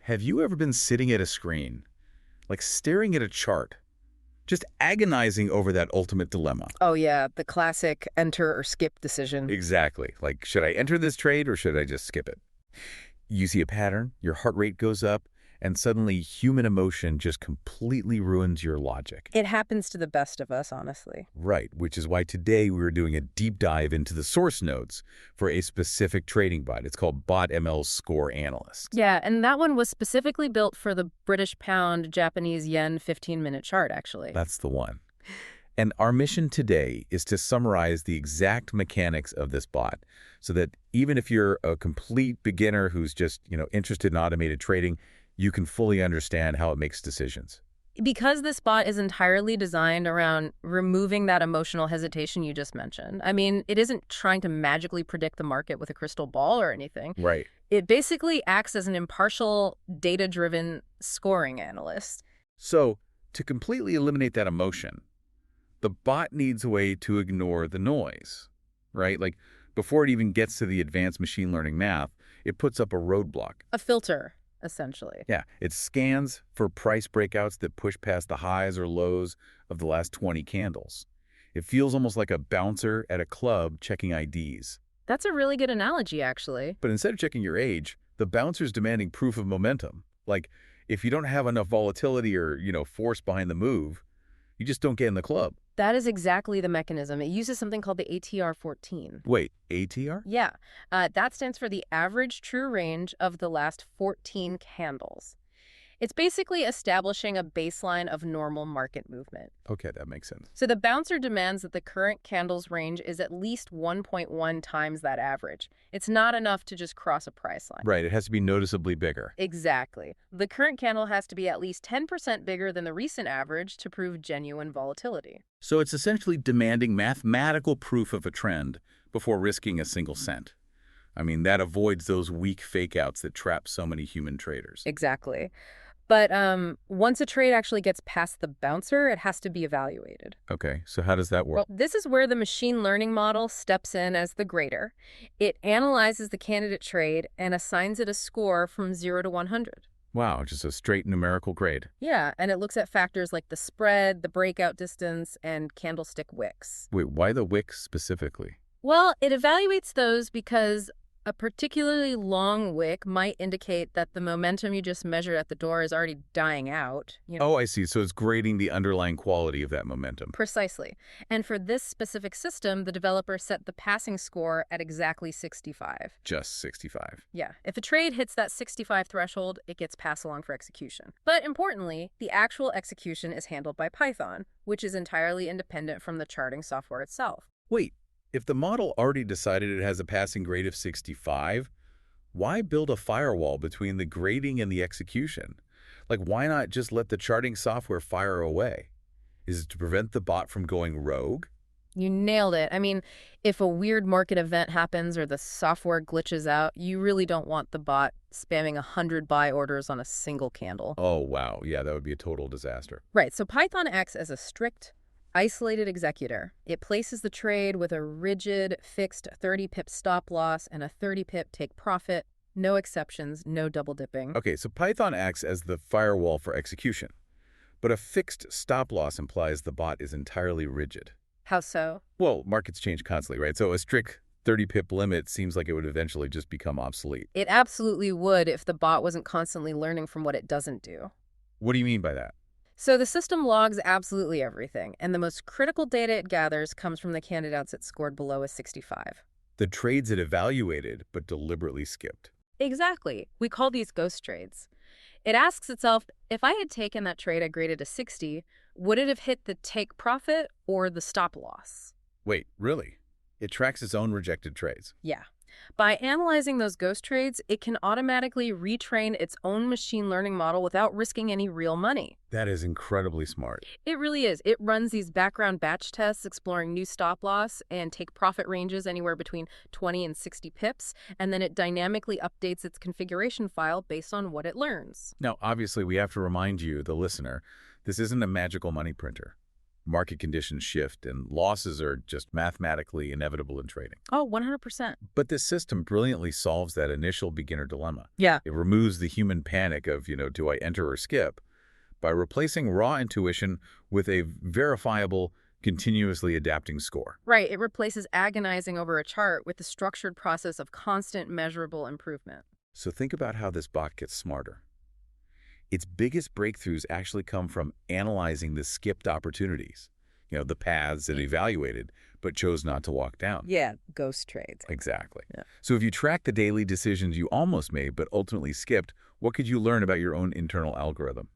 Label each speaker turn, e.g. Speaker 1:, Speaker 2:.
Speaker 1: Have you ever been sitting at a screen, like staring at a chart, just agonizing over that ultimate dilemma?
Speaker 2: Oh yeah, the classic enter or skip decision.
Speaker 1: Exactly. Like, should I enter this trade or should I just skip it? You see a pattern, your heart rate goes up, and suddenly human emotion just completely ruins your logic.
Speaker 2: It happens to the best of us, honestly.
Speaker 1: Right, which is why today we're doing a deep dive into the source nodes for a specific trading bot. It's called BotMLScoreAnalyst.
Speaker 2: Yeah, and that one was specifically built for the British pound Japanese yen 15-minute chart, actually.
Speaker 1: That's the one. And our mission today is to summarize the exact mechanics of this bot so that even if you're a complete beginner who's just, interested in automated trading, you can fully understand how it makes decisions.
Speaker 2: Because this bot is entirely designed around removing that emotional hesitation you just mentioned. I mean, it isn't trying to magically predict the market with a crystal ball or anything.
Speaker 1: Right.
Speaker 2: It basically acts as an impartial, data-driven scoring analyst.
Speaker 1: So to completely eliminate that emotion, the bot needs a way to ignore the noise, right? Like before it even gets to the advanced machine learning math, it puts up a roadblock.
Speaker 2: A filter, essentially.
Speaker 1: Yeah, it scans for price breakouts that push past the highs or lows of the last 20 candles. It feels almost like a bouncer at a club checking IDs.
Speaker 2: That's a really good analogy, actually.
Speaker 1: But instead of checking your age, the bouncer's demanding proof of momentum. Like, if you don't have enough volatility or, force behind the move, you just don't get in the club.
Speaker 2: That is exactly the mechanism. It uses something called the ATR14.
Speaker 1: Wait, ATR?
Speaker 2: Yeah, that stands for the average true range of the last 14 candles. It's basically establishing a baseline of normal market movement.
Speaker 1: Okay, that makes sense.
Speaker 2: So the bouncer demands that the current candle's range is at least 1.1 times that average. It's not enough to just cross a price line.
Speaker 1: Right, it has to be noticeably bigger.
Speaker 2: Exactly. The current candle has to be at least 10% bigger than the recent average to prove genuine volatility.
Speaker 1: So it's essentially demanding mathematical proof of a trend before risking a single cent. I mean, that avoids those weak fakeouts that trap so many human traders.
Speaker 2: Exactly. But once a trade actually gets past the bouncer, it has to be evaluated.
Speaker 1: Okay, so how does that work?
Speaker 2: Well, this is where the machine learning model steps in as the grader. It analyzes the candidate trade and assigns it a score from 0 to 100.
Speaker 1: Wow, just a straight numerical grade.
Speaker 2: Yeah, and it looks at factors like the spread, the breakout distance, and candlestick wicks.
Speaker 1: Wait, why the wicks specifically?
Speaker 2: Well, it evaluates those because a particularly long wick might indicate that the momentum you just measured at the door is already dying out.
Speaker 1: Oh, I see. So it's grading the underlying quality of that momentum.
Speaker 2: Precisely. And for this specific system, the developer set the passing score at exactly 65.
Speaker 1: Just 65.
Speaker 2: Yeah. If a trade hits that 65 threshold, it gets passed along for execution. But importantly, the actual execution is handled by Python, which is entirely independent from the charting software itself.
Speaker 1: Wait. If the model already decided it has a passing grade of 65, why build a firewall between the grading and the execution? Like, why not just let the charting software fire away? Is it to prevent the bot from going rogue?
Speaker 2: You nailed it. I mean, if a weird market event happens or the software glitches out, you really don't want the bot spamming 100 buy orders on a single candle.
Speaker 1: Oh, wow. Yeah, that would be a total disaster.
Speaker 2: Right. So Python acts as a strict, isolated executor. It places the trade with a rigid, fixed 30-pip stop loss and a 30-pip take profit. No exceptions, no double dipping.
Speaker 1: Okay, so Python acts as the firewall for execution. But a fixed stop loss implies the bot is entirely rigid.
Speaker 2: How so?
Speaker 1: Well, markets change constantly, right? So a strict 30-pip limit seems like it would eventually just become obsolete.
Speaker 2: It absolutely would if the bot wasn't constantly learning from what it doesn't do.
Speaker 1: What do you mean by that?
Speaker 2: So the system logs absolutely everything, and the most critical data it gathers comes from the candidates it scored below a 65.
Speaker 1: The trades it evaluated but deliberately skipped.
Speaker 2: Exactly. We call these ghost trades. It asks itself, if I had taken that trade I graded a 60, would it have hit the take profit or the stop loss?
Speaker 1: Wait, really? It tracks its own rejected trades.
Speaker 2: Yeah. By analyzing those ghost trades, it can automatically retrain its own machine learning model without risking any real money.
Speaker 1: That is incredibly smart.
Speaker 2: It really is. It runs these background batch tests exploring new stop loss and take profit ranges anywhere between 20 and 60 pips, and then it dynamically updates its configuration file based on what it learns.
Speaker 1: Now, obviously, we have to remind you, the listener, this isn't a magical money printer. Market conditions shift, and losses are just mathematically inevitable in trading.
Speaker 2: Oh, 100%.
Speaker 1: But this system brilliantly solves that initial beginner dilemma.
Speaker 2: Yeah.
Speaker 1: It removes the human panic of, do I enter or skip, by replacing raw intuition with a verifiable, continuously adapting score.
Speaker 2: Right. It replaces agonizing over a chart with the structured process of constant measurable improvement.
Speaker 1: So think about how this bot gets smarter. Its biggest breakthroughs actually come from analyzing the skipped opportunities, the paths it evaluated, but chose not to walk down.
Speaker 2: Yeah, ghost trades.
Speaker 1: Exactly.
Speaker 2: Yeah.
Speaker 1: So if you track the daily decisions you almost made but ultimately skipped, what could you learn about your own internal algorithm?